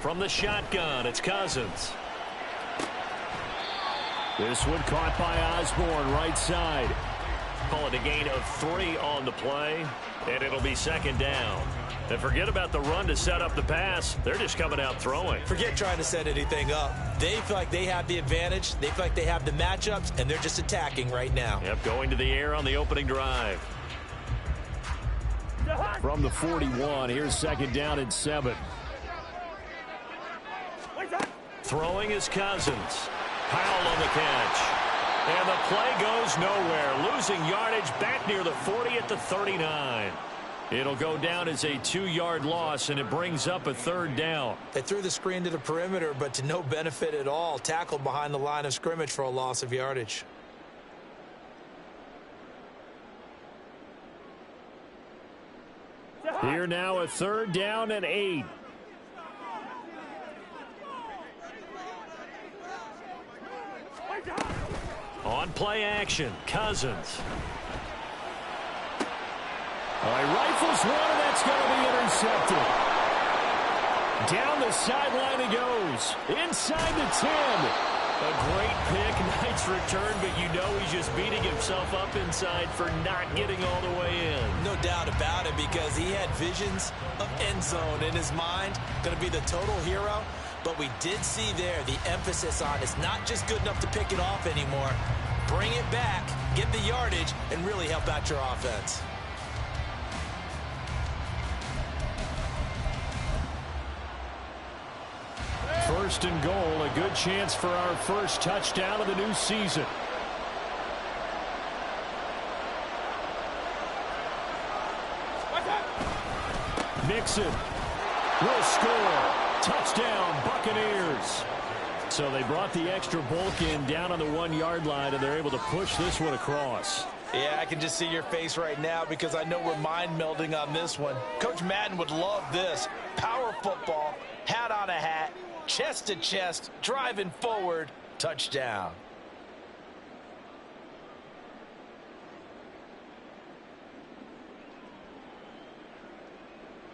From the shotgun, it's Cousins. This one caught by Osborne, right side. Call it a gain of 3 on the play, and it'll be second down. And forget about the run to set up the pass. They're just coming out throwing. Forget trying to set anything up. They feel like they have the advantage. They feel like they have the matchups, and they're just attacking right now. Yep, going to the air on the opening drive. From the 41, here's second down and 7. Throwing is Cousins. Powell on the catch. And the play goes nowhere. Losing yardage back near the 40 at the 39. It'll go down as a 2-yard loss, and it brings up a third down. They threw the screen to the perimeter, but to no benefit at all. Tackled behind the line of scrimmage for a loss of yardage. Here now a third down and 8. On play action, Cousins. All right, rifles one, and that's going to be intercepted. Down the sideline he goes. Inside the 10. A great pick, nice return, but you know he's just beating himself up inside for not getting all the way in. No doubt about it, because he had visions of end zone in his mind. Going to be the total hero. But we did see there the emphasis on it's not just good enough to pick it off anymore. Bring it back, get the yardage, and really help out your offense. First and goal, a good chance for our first touchdown of the new season. Mixon will score. Touchdown, Buccaneers. So they brought the extra bulk in down on the 1-yard line, and they're able to push this one across. Yeah, I can just see your face right now because I know we're mind melding on this one. Coach Madden would love this. Power football, hat on a hat, chest to chest, driving forward, touchdown.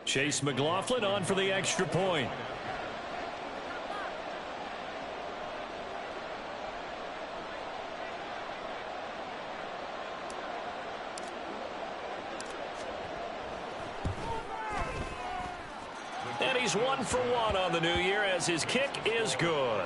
Chase McLaughlin on for the extra point. And he's 1 for 1 on the new year as his kick is good.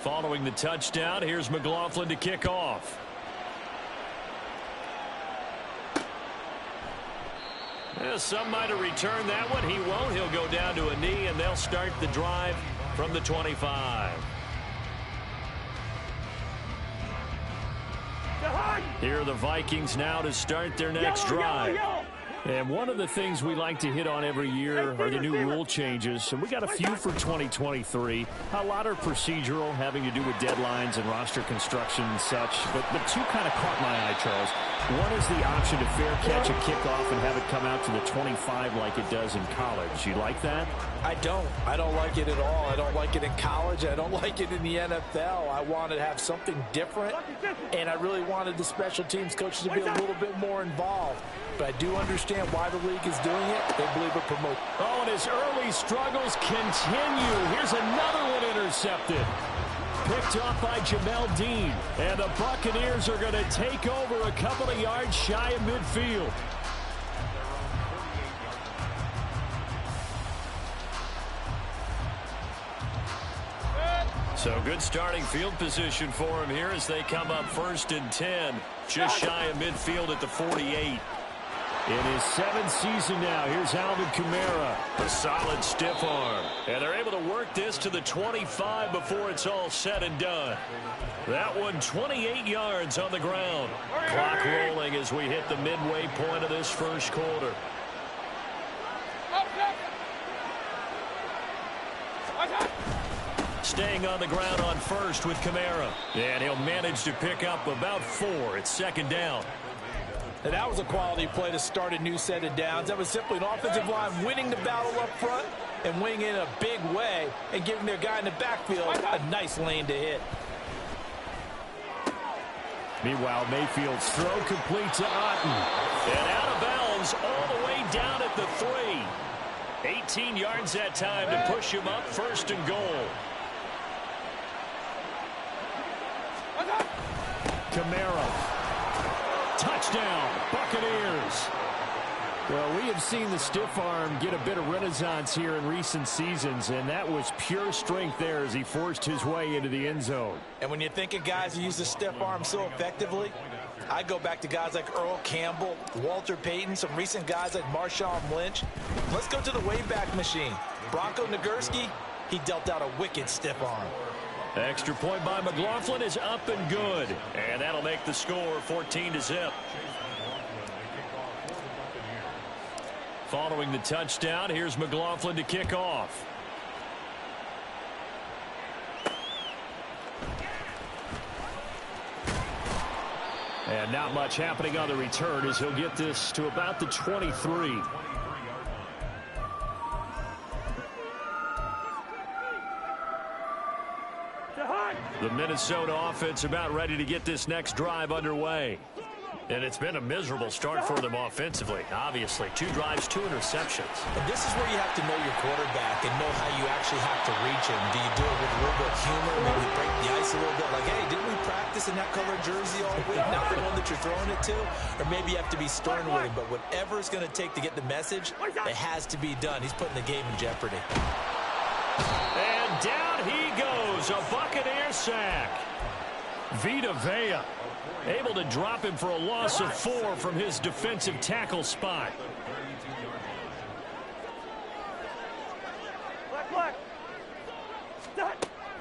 Following the touchdown, here's McLaughlin to kick off. Yeah, some might have returned that one. He won't. He'll go down to a knee, and they'll start the drive from the 25. Here are the Vikings now to start their next drive. And one of the things we like to hit on every year are the new rule changes. And we got a few for 2023. A lot are procedural, having to do with deadlines and roster construction and such. But two kind of caught my eye, Charles. One is the option to fair catch a kickoff and have it come out to the 25 like it does in college. You like that? I don't. I don't like it at all. I don't like it in college. I don't like it in the NFL. I wanted to have something different, and I really wanted the special teams coaches to be a little bit more involved. But I do understand why the league is doing it. They believe it promotes. Oh, and his early struggles continue. Here's another one intercepted. Picked off by Jamel Dean. And the Buccaneers are going to take over a couple of yards shy of midfield. So good starting field position for him here as they come up 1st and 10. Just shy of midfield at the 48. In his 7th season now, here's Alvin Kamara. A solid stiff arm. And they're able to work this to the 25 before it's all said and done. That one 28 yards on the ground. Clock rolling as we hit the midway point of this first quarter. Staying on the ground on first with Kamara. And he'll manage to pick up about 4. It's 2nd down. Now, that was a quality play to start a new set of downs. That was simply an offensive line winning the battle up front and winning in a big way and giving their guy in the backfield a nice lane to hit. Meanwhile, Mayfield's throw complete to Otten. And out of bounds all the way down at the 3. 18 yards that time to push him up, 1st and goal. Kamara. Touchdown, Buccaneers. Well, we have seen the stiff arm get a bit of renaissance here in recent seasons, and that was pure strength there as he forced his way into the end zone. And when you're thinking guys who use the stiff arm so effectively, I go back to guys like Earl Campbell, Walter Payton, some recent guys like Marshawn Lynch. Let's go to the Wayback Machine. Bronco Nagurski, he dealt out a wicked stiff arm. Extra point by McLaughlin is up and good. And that'll make the score 14-0. Following the touchdown, here's McLaughlin to kick off. And not much happening on the return as he'll get this to about the 23. The Minnesota offense about ready to get this next drive underway. And it's been a miserable start for them offensively. Obviously, 2 drives, 2 interceptions. And this is where you have to know your quarterback and know how you actually have to reach him. Do you do it with a little bit of humor, maybe break the ice a little bit, like, hey, didn't we practice in that color jersey all week, not the one that you're throwing it to? Or maybe you have to be stern with him, but whatever it's going to take to get the message, it has to be done. He's putting the game in jeopardy. And down he goes, a Buccaneer sack. Vita Vea able to drop him for a loss of 4 from his defensive tackle spot.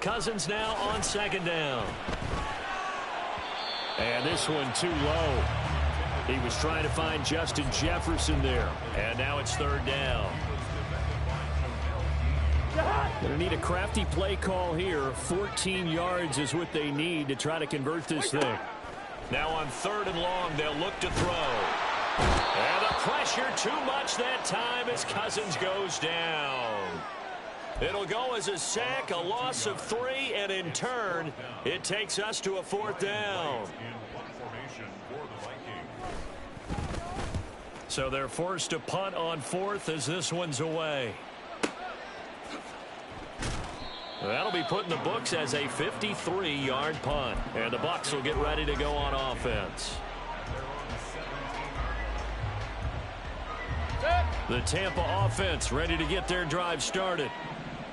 Cousins now on 2nd down. And this one too low. He was trying to find Justin Jefferson there. And now it's 3rd down. Going to need a crafty play call here. 14 yards is what they need to try to convert this thing. Now on 3rd and long, they'll look to throw. And the pressure too much that time as Cousins goes down. It'll go as a sack, a loss of 3, and in turn, it takes us to a 4th down. So they're forced to punt on 4th as this one's away. That'll be put in the books as a 53-yard punt. And the Bucs will get ready to go on offense. The Tampa offense ready to get their drive started.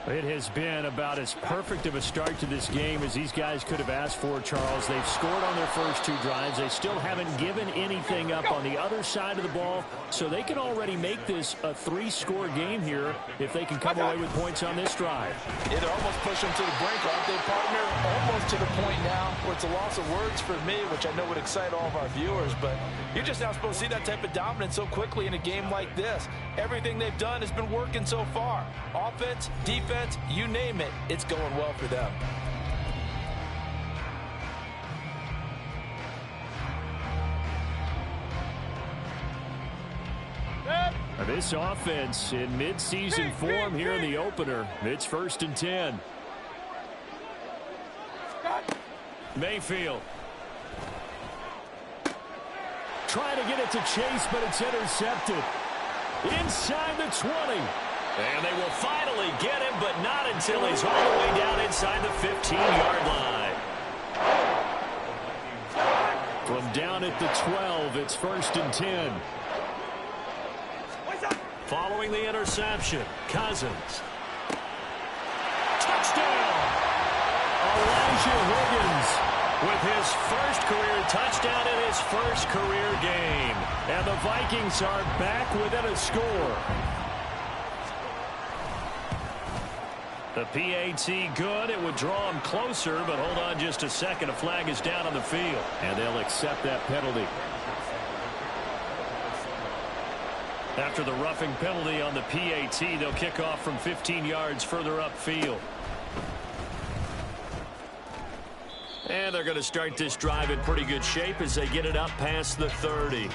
It has been about as perfect of a start to this game as these guys could have asked for, Charles. They've scored on their first 2 drives. They still haven't given anything up on the other side of the ball, so they can already make this a 3-score game here if they can come away with points on this drive. Yeah, they're almost pushing to the brink, aren't they, partner? Almost to the point now where it's a loss of words for me, which I know would excite all of our viewers, but you're just now supposed to see that type of dominance so quickly in a game like this. Everything they've done has been working so far. Offense, defense, you name it, it's going well for them. This offense in midseason form here in the opener. It's 1st and 10. Mayfield. Trying to get it to Chase, but it's intercepted. Inside the 20. And they will finally get him, but not until he's all the way down inside the 15-yard line. From down at the 12, it's 1st and 10. Following the interception, Cousins. Touchdown! Elijah Higgins with his first career touchdown in his first career game. And the Vikings are back within a score. The PAT good. It would draw him closer, but hold on just a second. A flag is down on the field. And they'll accept that penalty. After the roughing penalty on the PAT, they'll kick off from 15 yards further upfield. And they're going to start this drive in pretty good shape as they get it up past the 30.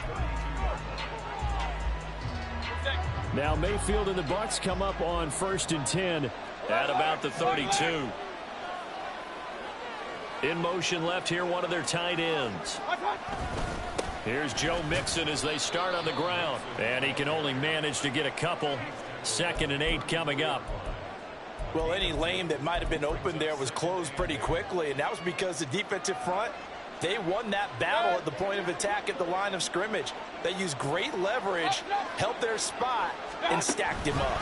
Now Mayfield and the Bucs come up on 1st and 10 at about the 32. In motion left here, one of their tight ends. Here's Joe Mixon as they start on the ground. And he can only manage to get a couple. 2nd and 8 coming up. Well, any lane that might have been open there was closed pretty quickly, and that was because the defensive front, they won that battle at the point of attack at the line of scrimmage. They used great leverage, held their spot, and stacked him up.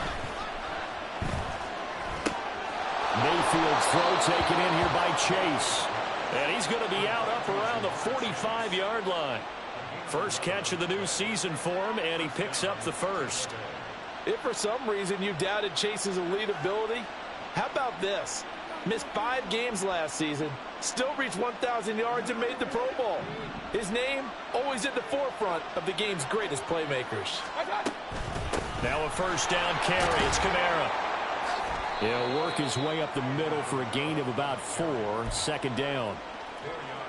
Mayfield's throw taken in here by Chase. And he's going to be out up around the 45-yard line. First catch of the new season for him, and he picks up the first. If for some reason you doubted Chase's elite ability, how about this? Missed 5 games last season, still reached 1,000 yards and made the Pro Bowl. His name always at the forefront of the game's greatest playmakers. Now a first down carry. It's Kamara. He'll work his way up the middle for a gain of about 4. 2nd down.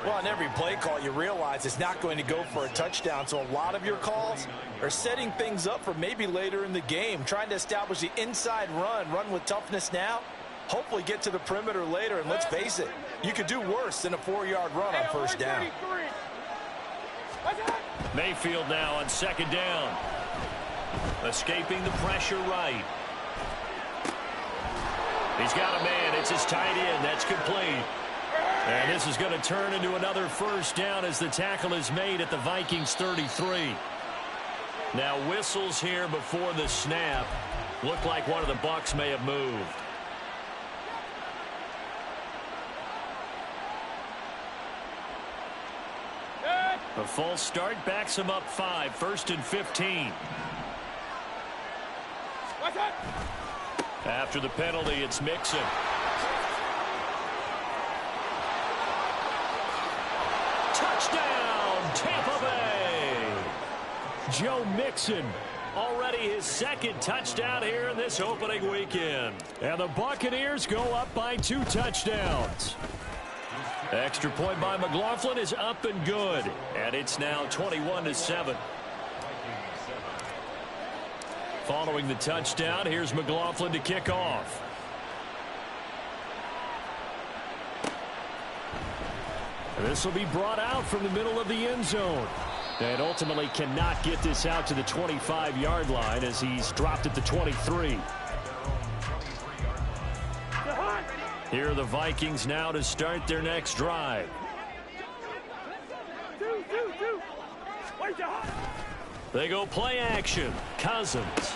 Well, on every play call, you realize it's not going to go for a touchdown, so a lot of your calls are setting things up for maybe later in the game, trying to establish the inside run with toughness now, hopefully get to the perimeter later, and let's face it, you could do worse than a 4-yard run on first down. Mayfield now on 2nd down. Escaping the pressure right. He's got a man. It's his tight end. That's complete. And this is going to turn into another first down as the tackle is made at the Vikings 33. Now whistles here before the snap. Looked like one of the Bucs may have moved. A false start backs him up 5. 1st and 15. After the penalty, it's Mixon. Touchdown, Tampa Bay! Joe Mixon, already his 2nd touchdown here in this opening weekend. And the Buccaneers go up by 2 touchdowns. Extra point by McLaughlin is up and good. And it's now 21-7. Following the touchdown, here's McLaughlin to kick off. This will be brought out from the middle of the end zone. And ultimately cannot get this out to the 25-yard line as he's dropped at the 23. Here are the Vikings now to start their next drive. They go play action. Cousins.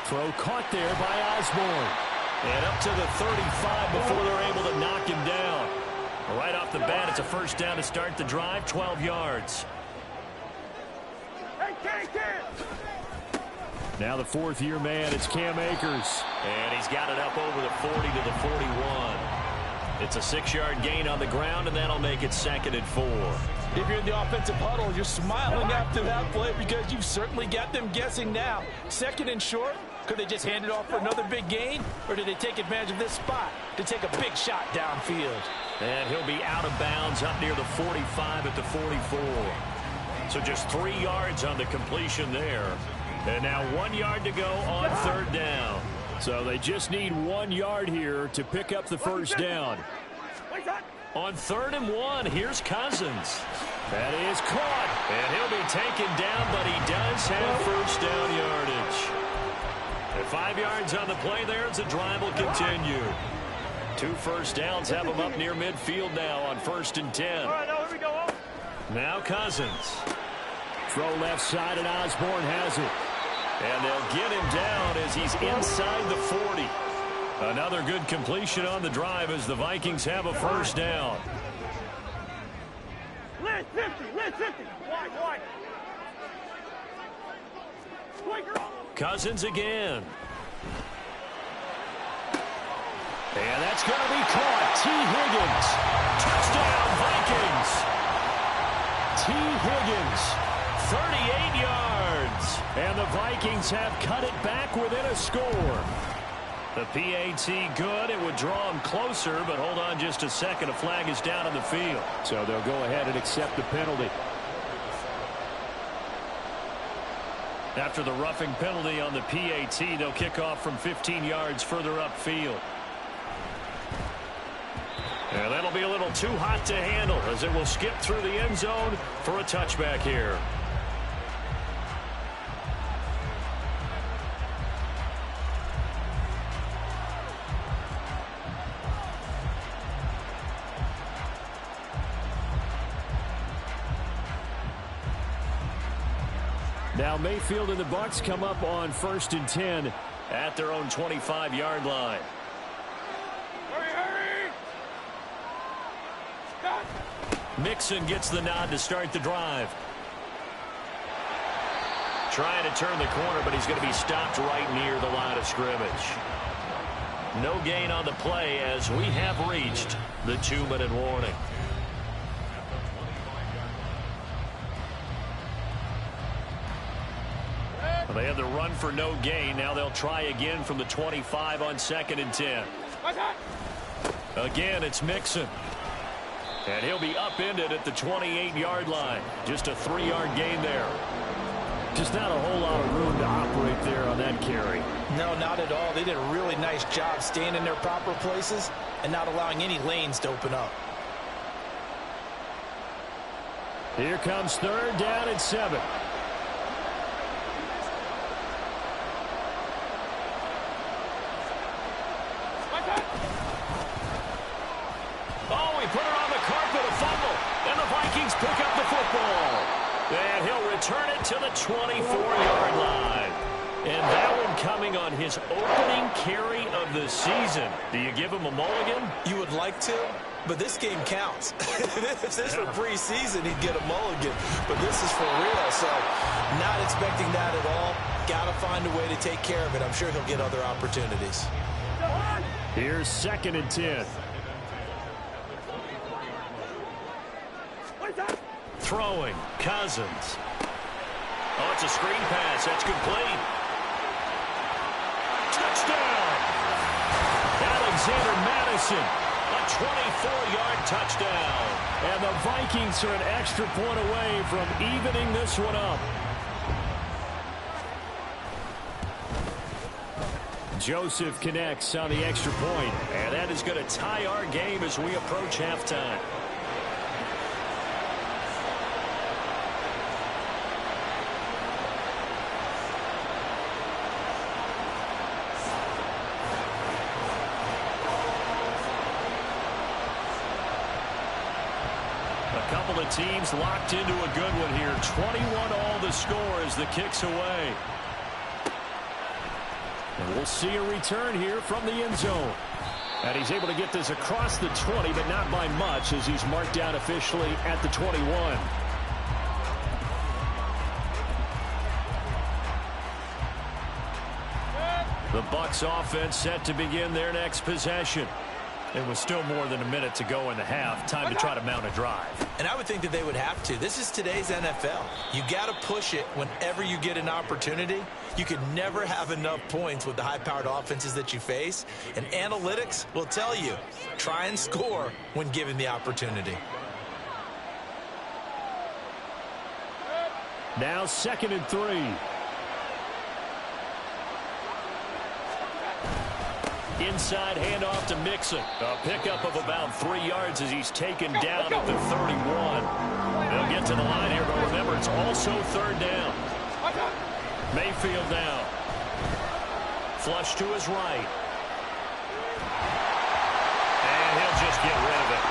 Throw caught there by Osborne. And up to the 35 before they're able to knock him down. Right off the bat, it's a first down to start the drive, 12 yards. Now the 4th-year man, it's Cam Akers. And he's got it up over the 40 to the 41. It's a 6-yard gain on the ground, and that'll make it 2nd and 4. If you're in the offensive huddle, you're smiling after that play because you've certainly got them guessing now. 2nd and short, could they just hand it off for another big gain? Or did they take advantage of this spot to take a big shot downfield? And he'll be out of bounds up near the 45 at the 44. So just 3 yards on the completion there. And now 1 yard to go on 3rd down. So they just need 1 yard here to pick up the first down. On 3rd and 1, here's Cousins. That is caught. And he'll be taken down, but he does have first down yardage. And 5 yards on the play there as the drive will continue. 2 first downs have him up near midfield now on 1st and 10. All right, now here we go. Now Cousins. Throw left side, and Osborne has it. And they'll get him down as he's inside the 40. Another good completion on the drive as the Vikings have a first down. List 50, list 50. Wide. Cousins again. And that's going to be caught. T. Higgins. Touchdown, Vikings. T. Higgins, 38 yards. And the Vikings have cut it back within a score. The PAT good. It would draw him closer, but hold on just a second. A flag is down on the field. So they'll go ahead and accept the penalty. After the roughing penalty on the PAT, they'll kick off from 15 yards further upfield. And that'll be a little too hot to handle as it will skip through the end zone for a touchback here. Now Mayfield and the Bucs come up on 1st and 10 at their own 25-yard line. Mixon gets the nod to start the drive. Trying to turn the corner, but he's going to be stopped right near the line of scrimmage. No gain on the play as we have reached the 2-minute warning. They had the run for no gain. Now they'll try again from the 25 on 2nd and 10. Again, it's Mixon. And he'll be upended at the 28-yard line. Just a 3-yard gain there. Just not a whole lot of room to operate there on that carry. No, not at all. They did a really nice job staying in their proper places and not allowing any lanes to open up. Here comes 3rd down and 7. Put it on the carpet, a fumble, and the Vikings pick up the football. And he'll return it to the 24-yard line. And that one coming on his opening carry of the season. Do you give him a mulligan? You would like to, but this game counts. If this were preseason, he'd get a mulligan. But this is for real, so not expecting that at all. Got to find a way to take care of it. I'm sure he'll get other opportunities. Here's 2nd and 10. Throwing, Cousins. Oh, it's a screen pass. That's complete. Touchdown! Alexander Madison, a 24-yard touchdown. And the Vikings are an extra point away from evening this one up. Joseph connects on the extra point, and that is going to tie our game as we approach halftime. Couple of teams locked into a good one here. 21 all the score as the kick's away. And we'll see a return here from the end zone. And he's able to get this across the 20, but not by much as he's marked down officially at the 21. The Bucs offense set to begin their next possession. It was still more than a minute to go in the half. Time to try to mount a drive. And I would think that they would have to. This is today's NFL. You got to push it whenever you get an opportunity. You could never have enough points with the high-powered offenses that you face. And analytics will tell you, try and score when given the opportunity. Now 2nd and 3. Inside handoff to Mixon. A pickup of about 3 yards as he's taken down at the 31. They'll get to the line here, but remember, it's also 3rd down. Mayfield now. Flush to his right. And he'll just get rid of it.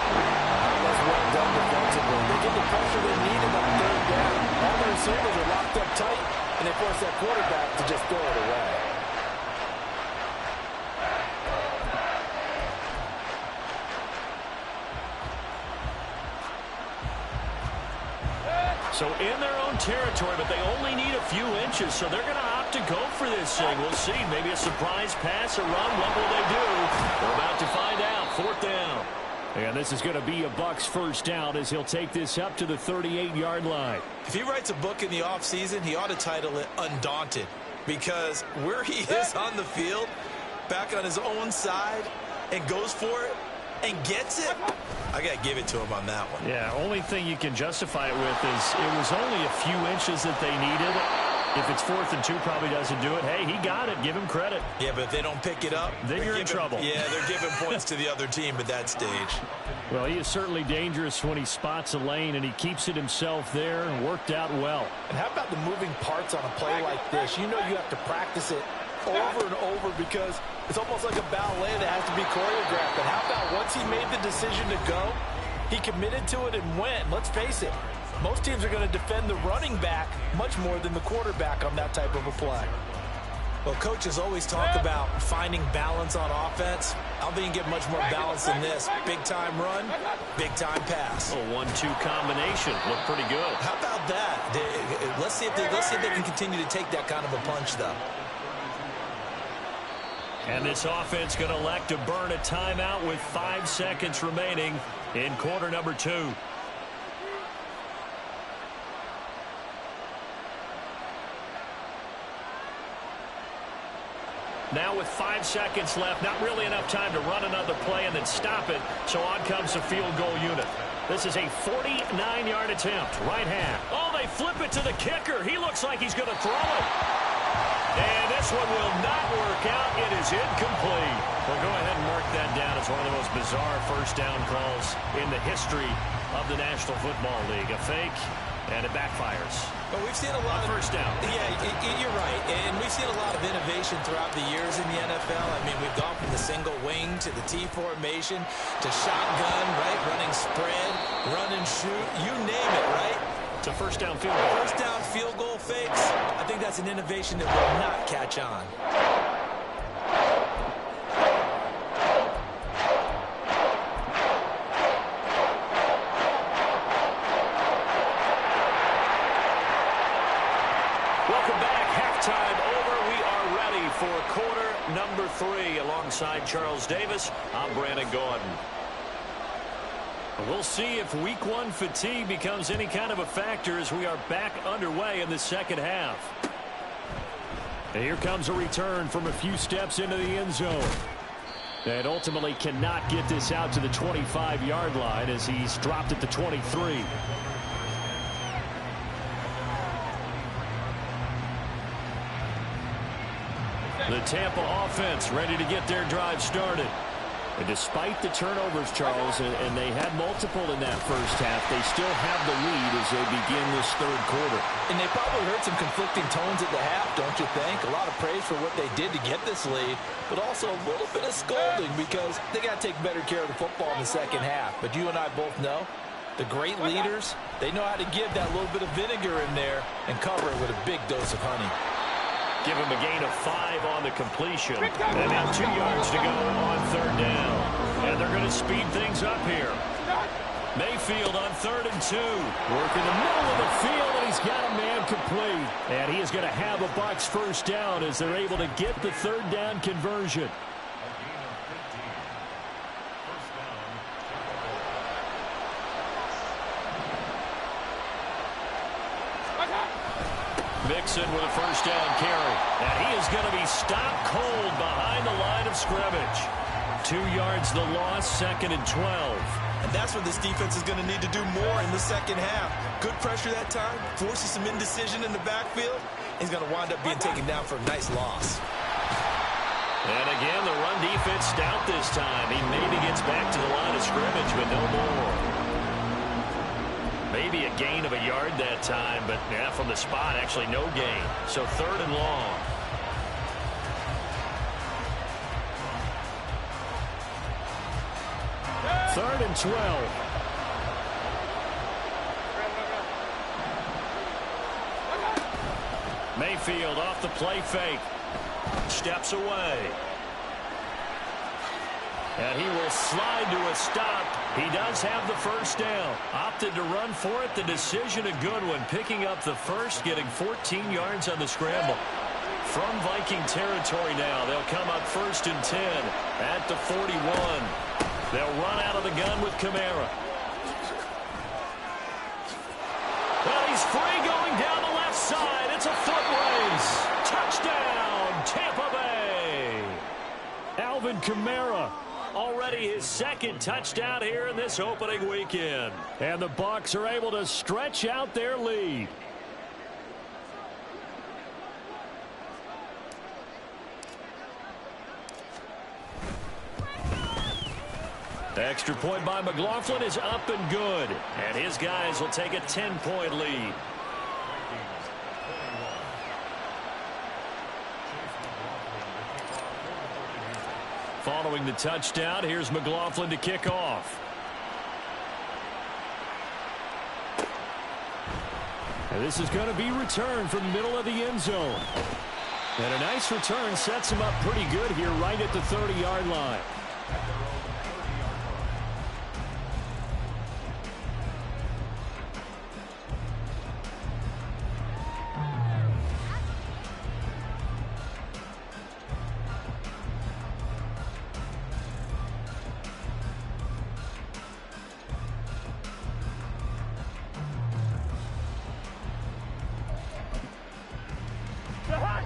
That's well done defensively. They get the pressure they needed on 3rd down. All the receivers are locked up tight, and they force that quarterback to just throw it away. So in their own territory, but they only need a few inches, so they're going to opt to go for this thing. We'll see. Maybe a surprise pass or run. What will they do? We're about to find out. 4th down. And this is going to be a Bucs 1st down as he'll take this up to the 38-yard line. If he writes a book in the offseason, he ought to title it Undaunted, because where he is on the field, back on his own side and goes for it and gets it. I got to give it to him on that one. Yeah, only thing you can justify it with is it was only a few inches that they needed. If it's 4th and 2, probably doesn't do it. Hey, he got it. Give him credit. Yeah, but if they don't pick it up, then you're in trouble. Yeah, they're giving points to the other team at that stage. Well, he is certainly dangerous when he spots a lane, and he keeps it himself there and worked out well. And how about the moving parts on a play like this? You know you have to practice it over and over because it's almost like a ballet that has to be choreographed. But how about once he made the decision to go, he committed to it and went. Let's face it, most teams are going to defend the running back much more than the quarterback on that type of a play. Well, coaches always talk about finding balance on offense. I don't think you get much more balance than this. Big-time run, big-time pass. A 1-2 combination. Looked pretty good. How about that? Let's see if they can continue to take that kind of a punch, though. And this offense going to elect to burn a timeout with 5 seconds remaining in quarter number 2. Now with 5 seconds left, not really enough time to run another play and then stop it. So on comes the field goal unit. This is a 49-yard attempt, right half. Oh, they flip it to the kicker. He looks like he's going to throw it. And this one will not work out. It is incomplete. Well, go ahead and mark that down as one of the most bizarre first down calls in the history of the National Football League. A fake, and it backfires. But we've seen a lot of first down. Yeah, you're right. And we've seen a lot of innovation throughout the years in the NFL. I mean, we've gone from the single wing to the T formation to shotgun, right? Running spread, run and shoot. You name it, right? To first down field goal. First down field goal fakes. I think that's an innovation that will not catch on. Welcome back. Halftime over. We are ready for quarter number 3. Alongside Charles Davis, I'm Brandon Gordon. We'll see if week 1 fatigue becomes any kind of a factor as we are back underway in the second half. And here comes a return from a few steps into the end zone. And ultimately cannot get this out to the 25-yard line as he's dropped at the 23. The Tampa offense ready to get their drive started. And despite the turnovers, Charles, and they had multiple in that first half, they still have the lead as they begin this third quarter. And they probably heard some conflicting tones at the half, don't you think? A lot of praise for what they did to get this lead, but also a little bit of scolding because they got to take better care of the football in the second half. But you and I both know the great leaders, they know how to give that little bit of vinegar in there and cover it with a big dose of honey. Give him a gain of 5 on the completion. And now 2 yards to go on third down. And they're going to speed things up here. Mayfield on 3rd and 2. Work in the middle of the field, and he's got a man complete. And he is going to have a Bucs first down as they're able to get the third down conversion. Mixon with a first down carry. And he is going to be stopped cold behind the line of scrimmage. 2 yards the loss, 2nd and 12. And that's what this defense is going to need to do more in the second half. Good pressure that time, forces some indecision in the backfield. He's going to wind up being taken down for a nice loss. And again, the run defense stout this time. He maybe gets back to the line of scrimmage, but no more. Maybe a gain of a yard that time, but yeah, from the spot, actually no gain. So 3rd and long. Third and 12. Mayfield off the play fake. Steps away. And he will slide to a stop. He does have the first down. Opted to run for it. The decision a good one. Picking up the first, getting 14 yards on the scramble. From Viking territory now. They'll come up 1st and 10 at the 41. They'll run out of the gun with Kamara. Well, he's free going down the left side. It's a foot race. Touchdown, Tampa Bay. Alvin Kamara. Already his second touchdown here in this opening weekend. And the Bucs are able to stretch out their lead. The extra point by McLaughlin is up and good. And his guys will take a 10-point lead. Following the touchdown, here's McLaughlin to kick off. And this is going to be returned from the middle of the end zone. And a nice return sets him up pretty good here right at the 30-yard line.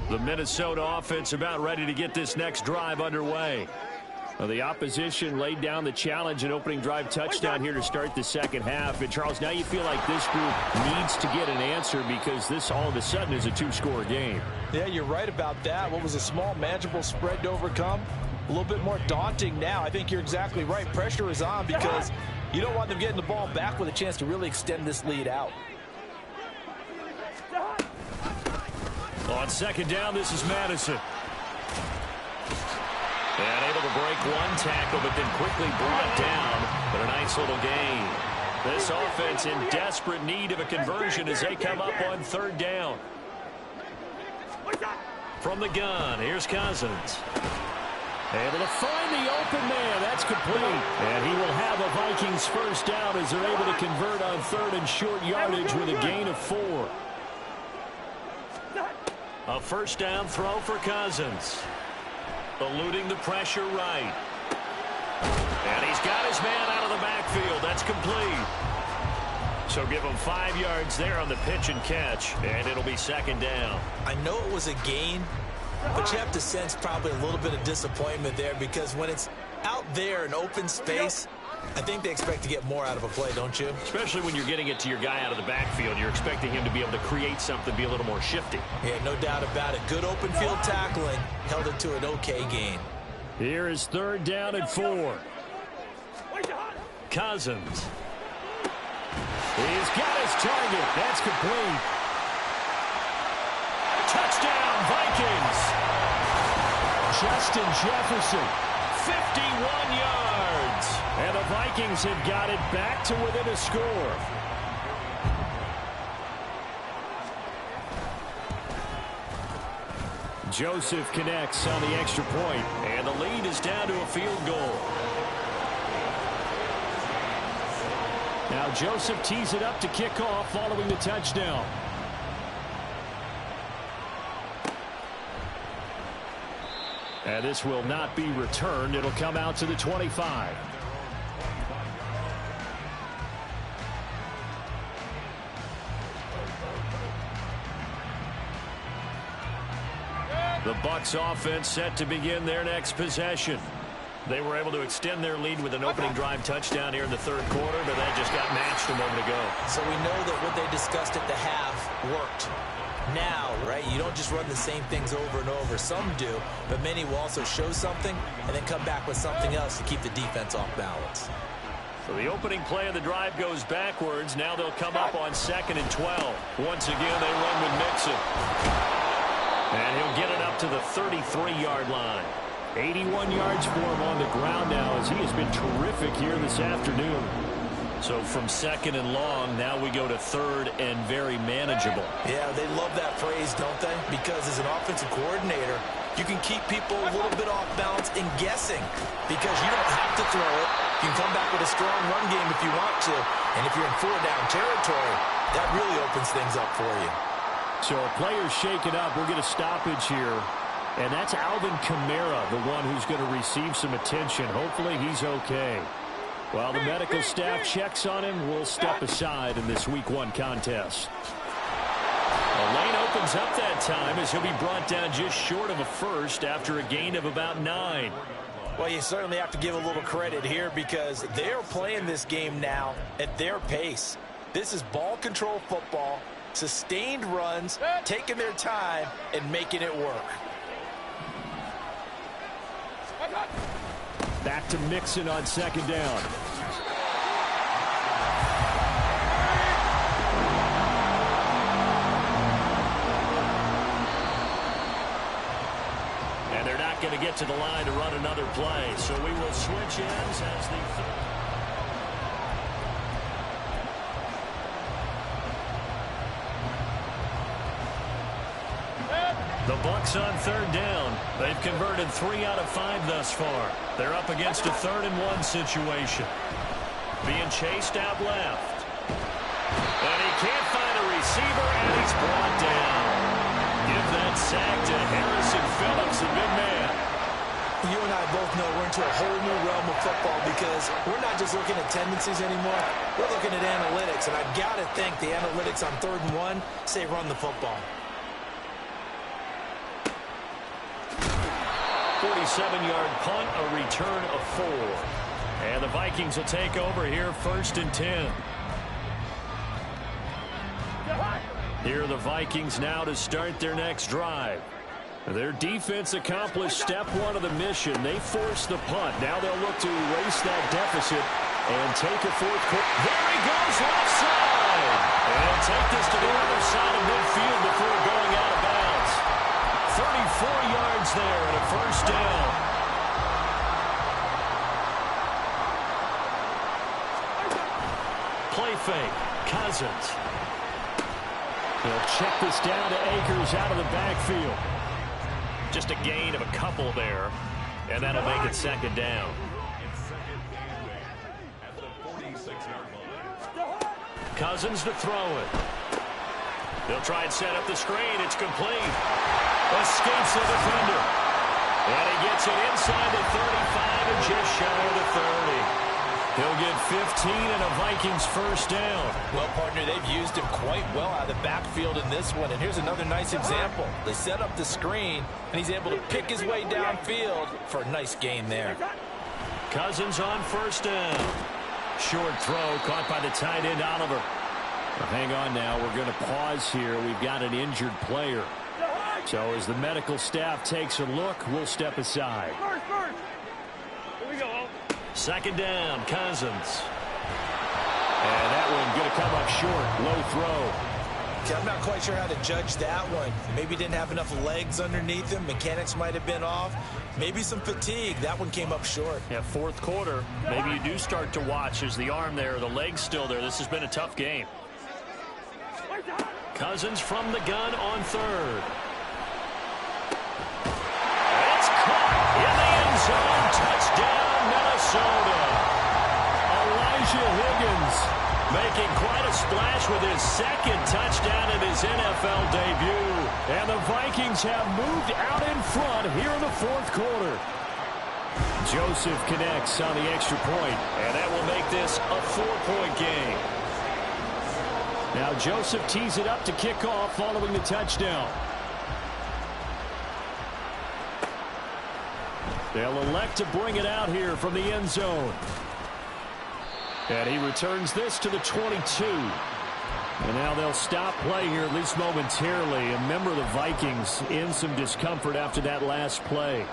The Minnesota offense about ready to get this next drive underway. Well, the opposition laid down the challenge and opening drive touchdown here to start the second half. And, Charles, now you feel like this group needs to get an answer because this all of a sudden is a two-score game. Yeah, you're right about that. What was a small, manageable spread to overcome? A little bit more daunting now. I think you're exactly right. Pressure is on because you don't want them getting the ball back with a chance to really extend this lead out. On second down, this is Madison. And able to break one tackle, but then quickly brought down. But a nice little gain. This offense in desperate need of a conversion as they come up on third down. From the gun, here's Cousins. Able to find the open man. That's complete. And he will have a Vikings first down as they're able to convert on third and short yardage with a gain of 4. A first down throw for Cousins. Eluding the pressure right. And he's got his man out of the backfield. That's complete. So give him 5 yards there on the pitch and catch. And it'll be second down. I know it was a gain, but you have to sense probably a little bit of disappointment there because when it's out there in open space, I think they expect to get more out of a play, don't you? Especially when you're getting it to your guy out of the backfield. You're expecting him to be able to create something, be a little more shifty. Yeah, no doubt about it. Good open field tackling. Held it to an okay gain. Here is third down and 4. Cousins. He's got his target. That's complete. Touchdown, Vikings. Justin Jefferson, 51 yards. And the Vikings have got it back to within a score. Joseph connects on the extra point, and the lead is down to a field goal. Now Joseph tees it up to kick off following the touchdown. And this will not be returned. It'll come out to the 25. The Bucs offense set to begin their next possession. They were able to extend their lead with an opening drive touchdown here in the third quarter, but that just got matched a moment ago. So we know that what they discussed at the half worked. Now, right, you don't just run the same things over and over. Some do, but many will also show something and then come back with something else to keep the defense off balance. So the opening play of the drive goes backwards. Now they'll come up on 2nd and 12. Once again, they run with Mixon. And he'll get it up to the 33-yard line. 81 yards for him on the ground now as he has been terrific here this afternoon. So from 2nd and long, now we go to 3rd and very manageable. Yeah, they love that phrase, don't they? Because as an offensive coordinator, you can keep people a little bit off balance and guessing because you don't have to throw it. You can come back with a strong run game if you want to. And if you're in 4-down territory, that really opens things up for you. So a player's shaken up. We'll get a stoppage here. And that's Alvin Kamara, the one who's going to receive some attention. Hopefully he's okay. While the medical staff checks on him, we'll step aside in this Week 1 contest. A lane opens up that time as he'll be brought down just short of a first after a gain of about 9. Well, you certainly have to give a little credit here because they're playing this game now at their pace. This is ball control football, sustained runs, taking their time, and making it work. Back to Mixon on second down. And they're not going to get to the line to run another play, so we will switch ends as the Bucs on third down. They've converted 3 out of 5 thus far. They're up against a 3rd-and-1 situation. Being chased out left. And he can't find a receiver, and he's brought down. Give that sack to Harrison Phillips, the big man. You and I both know we're into a whole new realm of football because we're not just looking at tendencies anymore. We're looking at analytics, and I've got to think the analytics on 3rd and 1 say run the football. 47-yard punt, a return of 4. And the Vikings will take over here 1st and 10. Here are the Vikings now to start their next drive. Their defense accomplished step 1 of the mission. They forced the punt. Now they'll look to erase that deficit and take a 4th quarter. There he goes, left side. And take this to the other side of midfield before going out of bounds. 34 yards there and a 1st down. Play fake. Cousins. He'll check this down to Akers out of the backfield. Just a gain of a couple there, and that'll make it 2nd down. Cousins to throw it. They'll try and set up the screen. It's complete. Escapes the defender. And he gets it inside the 35 and just shy of the 30. He'll get 15 and a Vikings 1st down. Well, partner, they've used him quite well out of the backfield in this one. And here's another nice example. They set up the screen, and he's able to pick his way downfield for a nice gain there. Cousins on 1st down. Short throw caught by the tight end, Oliver. Well, hang on now. We're going to pause here. We've got an injured player. So as the medical staff takes a look, we'll step aside. First. Here we go. 2nd down, Cousins. And that one going to come up short. Low throw. Okay, I'm not quite sure how to judge that one. Maybe didn't have enough legs underneath him. Mechanics might have been off. Maybe some fatigue. That one came up short. Yeah, 4th quarter. Maybe you do start to watch. Is the arm there, the leg's still there. This has been a tough game. Cousins from the gun on 3rd. It's caught in the end zone. Touchdown, Minnesota. Elijah Higgins making quite a splash with his 2nd touchdown in his NFL debut. And the Vikings have moved out in front here in the 4th quarter. Joseph connects on the extra point, and that will make this a 4-point game. Now Joseph tees it up to kick off following the touchdown. They'll elect to bring it out here from the end zone. And he returns this to the 22. And now they'll stop play here, at least momentarily. And remember, the Vikings in some discomfort after that last play.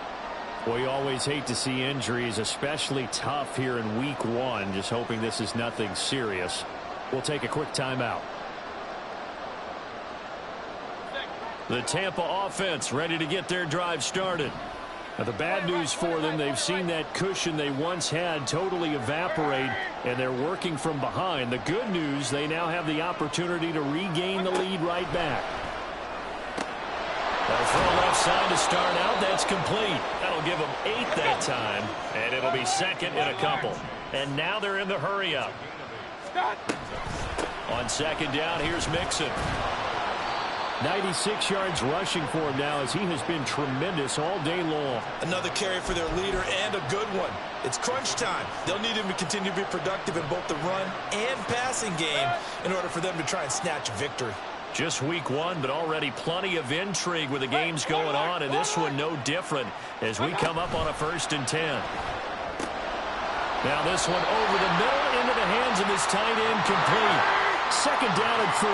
Boy, you always hate to see injuries, especially tough here in week 1. Just hoping this is nothing serious. We'll take a quick timeout. The Tampa offense ready to get their drive started. Now, the bad news for them, they've seen that cushion they once had totally evaporate, and they're working from behind. The good news, they now have the opportunity to regain the lead right back. They'll throw left side to start out. That's complete. That'll give them 8 that time, and it'll be 2nd in a couple. And now they're in the hurry-up. On 2nd down, here's Mixon. 96 yards rushing for him now as he has been tremendous all day long. Another carry for their leader and a good one. It's crunch time. They'll need him to continue to be productive in both the run and passing game in order for them to try and snatch a victory. Just week one, but already plenty of intrigue with the games going on, and this one no different as we come up on a 1st and 10. Now this one over the middle into the hands of his tight end, complete. 2nd down and 4.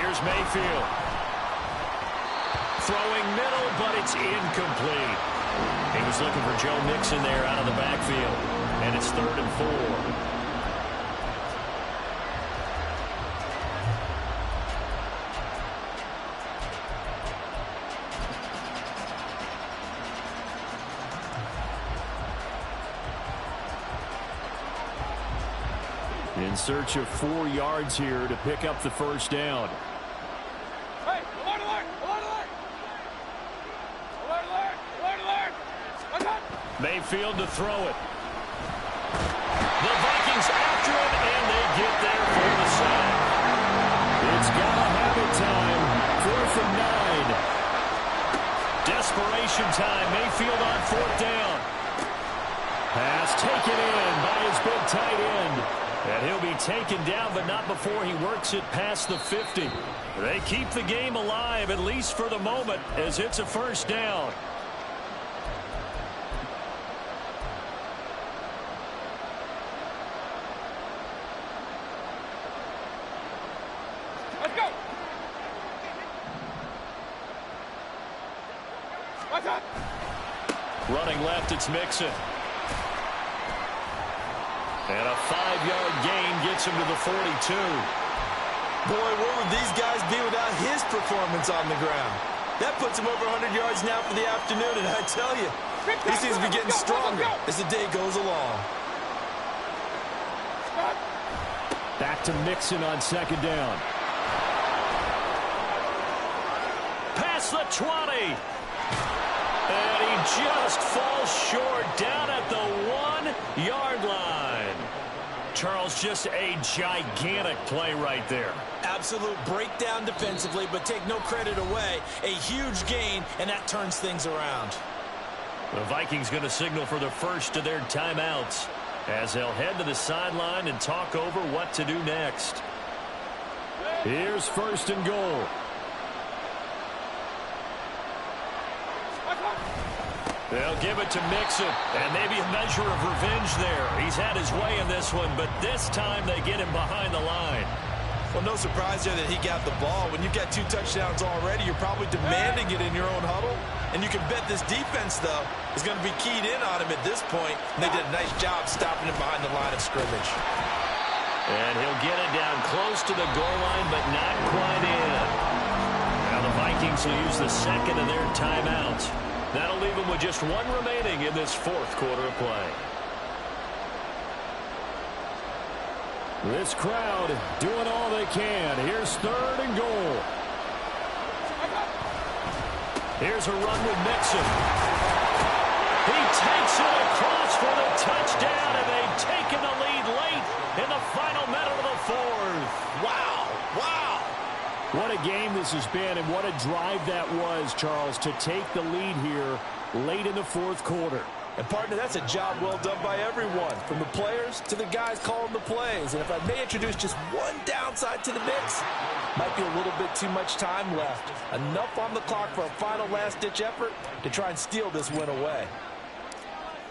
Here's Mayfield. Throwing middle, but it's incomplete. He was looking for Joe Mixon there out of the backfield. And it's 3rd and 4. In search of 4 yards here to pick up the 1st down. Hey, alert, alert, alert, alert. Alert, alert, alert, alert. Okay. Mayfield to throw it. The Vikings after him, and they get there for the sack. It's gotta have it time. 4th and 9. Desperation time. Mayfield on 4th down. Pass taken in by his big tight end. And he'll be taken down, but not before he works it past the 50. They keep the game alive, at least for the moment, as it's a 1st down. Let's go. What's up? Running left, it's Mixon. And a 5-yard gain gets him to the 42. Boy, what would these guys be without his performance on the ground? That puts him over 100 yards now for the afternoon, and I tell you, he seems to be getting stronger as the day goes along. Back to Mixon on 2nd down. Past the 20. And he just falls short down at the 1-yard line. Charles, just a gigantic play right there. Absolute breakdown defensively, but take no credit away. A huge gain, and that turns things around. The Vikings going to signal for the first of their timeouts as they'll head to the sideline and talk over what to do next. Here's 1st and goal. They'll give it to Mixon, and maybe a measure of revenge there. He's had his way in this one, but this time they get him behind the line. Well, no surprise there that he got the ball. When you've got 2 touchdowns already, you're probably demanding it in your own huddle. And you can bet this defense, though, is going to be keyed in on him at this point. And they did a nice job stopping him behind the line of scrimmage. And he'll get it down close to the goal line, but not quite in. Now the Vikings will use the 2nd of their timeouts. That'll leave them with just 1 remaining in this 4th quarter of play. This crowd doing all they can. Here's 3rd and goal. Here's a run with Mixon. He takes it across for the touchdown, and they've taken the lead late in the final minute of the 4th. Wow, wow. What a game this has been, and what a drive that was, Charles, to take the lead here late in the 4th quarter. And, partner, that's a job well done by everyone, from the players to the guys calling the plays. And if I may introduce just one downside to the mix, might be a little bit too much time left. Enough on the clock for a final last-ditch effort to try and steal this win away.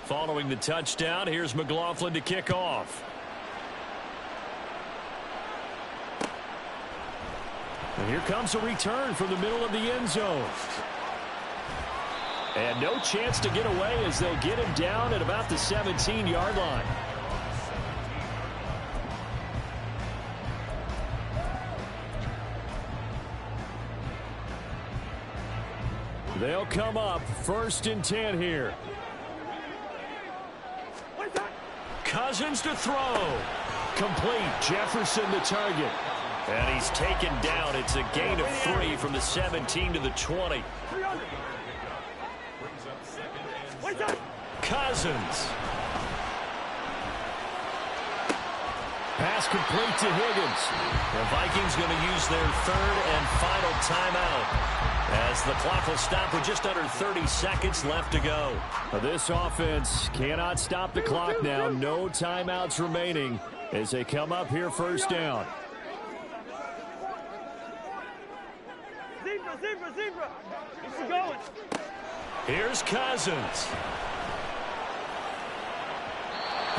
Following the touchdown, here's McLaughlin to kick off. And here comes a return from the middle of the end zone. And no chance to get away as they'll get him down at about the 17-yard line. They'll come up 1st and 10 here. Cousins to throw. Complete. Jefferson the target. And he's taken down. It's a gain of 3 from the 17 to the 20. Cousins. Pass complete to Higgins. The Vikings going to use their third and final timeout as the clock will stop with just under 30 seconds left to go. This offense cannot stop the clock now. No timeouts remaining as they come up here first down. Zebra. Keep going. Here's Cousins.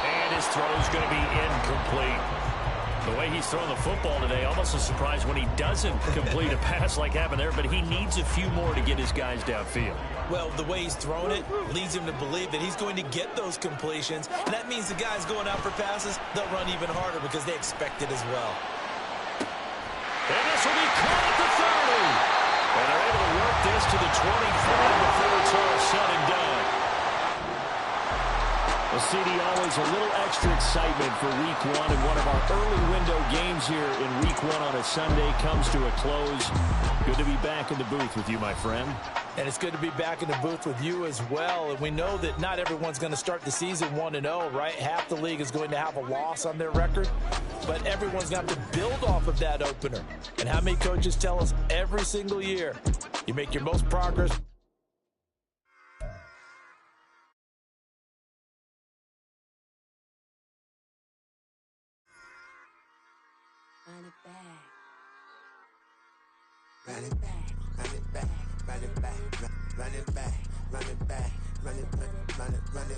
And his throw is going to be incomplete. The way he's throwing the football today, almost a surprise when he doesn't complete a pass like happened there, but he needs a few more to get his guys downfield. Well, the way he's thrown it leads him to believe that he's going to get those completions. And that means the guys going out for passes, they'll run even harder because they expect it as well. And this will be caught at the 30. And they're able to work this to the 25 before it's all said and done. Well, CD, always a little extra excitement for Week 1, and one of our early window games here in Week 1 on a Sunday comes to a close. Good to be back in the booth with you, my friend. And it's good to be back in the booth with you as well. And we know that not everyone's going to start the season 1-0, right? Half the league is going to have a loss on their record. But everyone's got to build off of that opener. And how many coaches tell us every single year, you make your most progress Run it back. Run it back. Run it back. Run it back. Run it back. Run it back. Run it back. Run it.